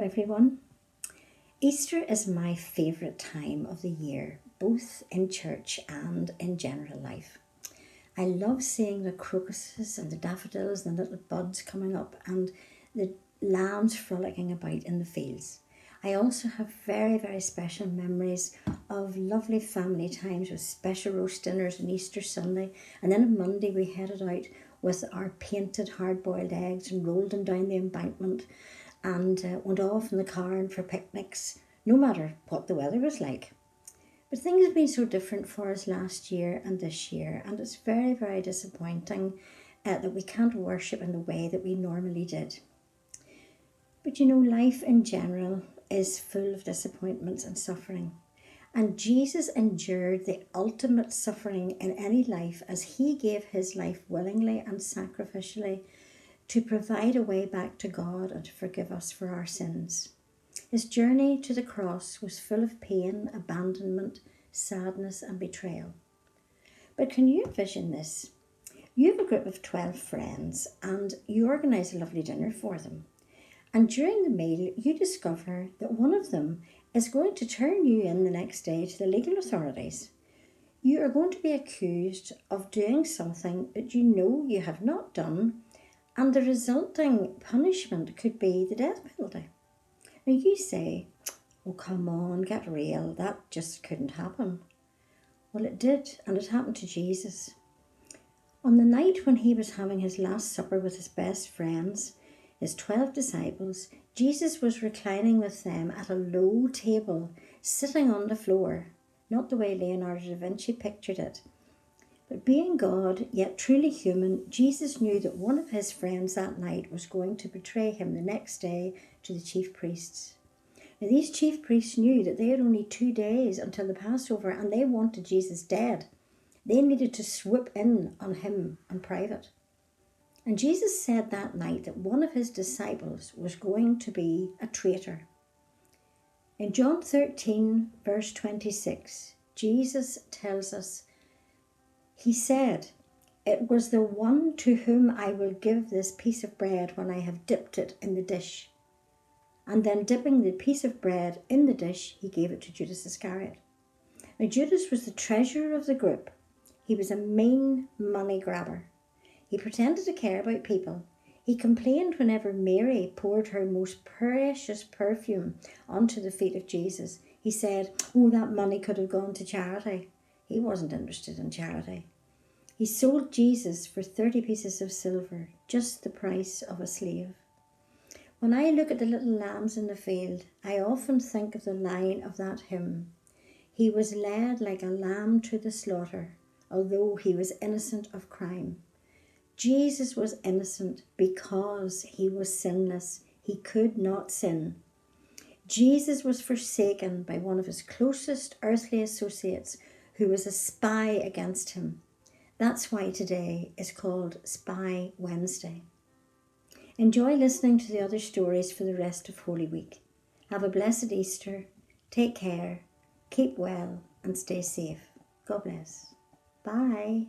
everyone. Easter is my favourite time of the year, both in church and in general life. I love seeing the crocuses and the daffodils and the little buds coming up and the lambs frolicking about in the fields. I also have very, very special memories of lovely family times with special roast dinners on Easter Sunday. And then on Monday we headed out with our painted hard-boiled eggs and rolled them down the embankment and went off in the car and for picnics, no matter what the weather was like. But things have been so different for us last year and this year, and it's very, very disappointing that we can't worship in the way that we normally did. But life in general is full of disappointments and suffering. And Jesus endured the ultimate suffering in any life as he gave his life willingly and sacrificially to provide a way back to God and to forgive us for our sins. His journey to the cross was full of pain, abandonment, sadness and betrayal. But can you envision this? You have a group of 12 friends and you organise a lovely dinner for them. And during the meal, you discover that one of them is going to turn you in the next day to the legal authorities. You are going to be accused of doing something that you know you have not done, and the resulting punishment could be the death penalty. Now you say, oh come on, get real, that just couldn't happen. Well, it did, and it happened to Jesus. On the night when he was having his last supper with his best friends, his 12 disciples, Jesus was reclining with them at a low table, sitting on the floor, not the way Leonardo da Vinci pictured it. But being God, yet truly human, Jesus knew that one of his friends that night was going to betray him the next day to the chief priests. Now, these chief priests knew that they had only 2 days until the Passover and they wanted Jesus dead. They needed to swoop in on him in private. And Jesus said that night that one of his disciples was going to be a traitor. In John 13, verse 26, Jesus tells us, he said, "It was the one to whom I will give this piece of bread when I have dipped it in the dish." And then dipping the piece of bread in the dish, he gave it to Judas Iscariot. Now Judas was the treasurer of the group. He was a mean money grabber. He pretended to care about people. He complained whenever Mary poured her most precious perfume onto the feet of Jesus. He said, oh, that money could have gone to charity. He wasn't interested in charity. He sold Jesus for 30 pieces of silver, just the price of a slave. When I look at the little lambs in the field, I often think of the line of that hymn. He was led like a lamb to the slaughter, although he was innocent of crime. Jesus was innocent because he was sinless. He could not sin. Jesus was forsaken by one of his closest earthly associates who was a spy against him. That's why today is called Spy Wednesday. Enjoy listening to the other stories for the rest of Holy Week. Have a blessed Easter. Take care, keep well and stay safe. God bless. Bye.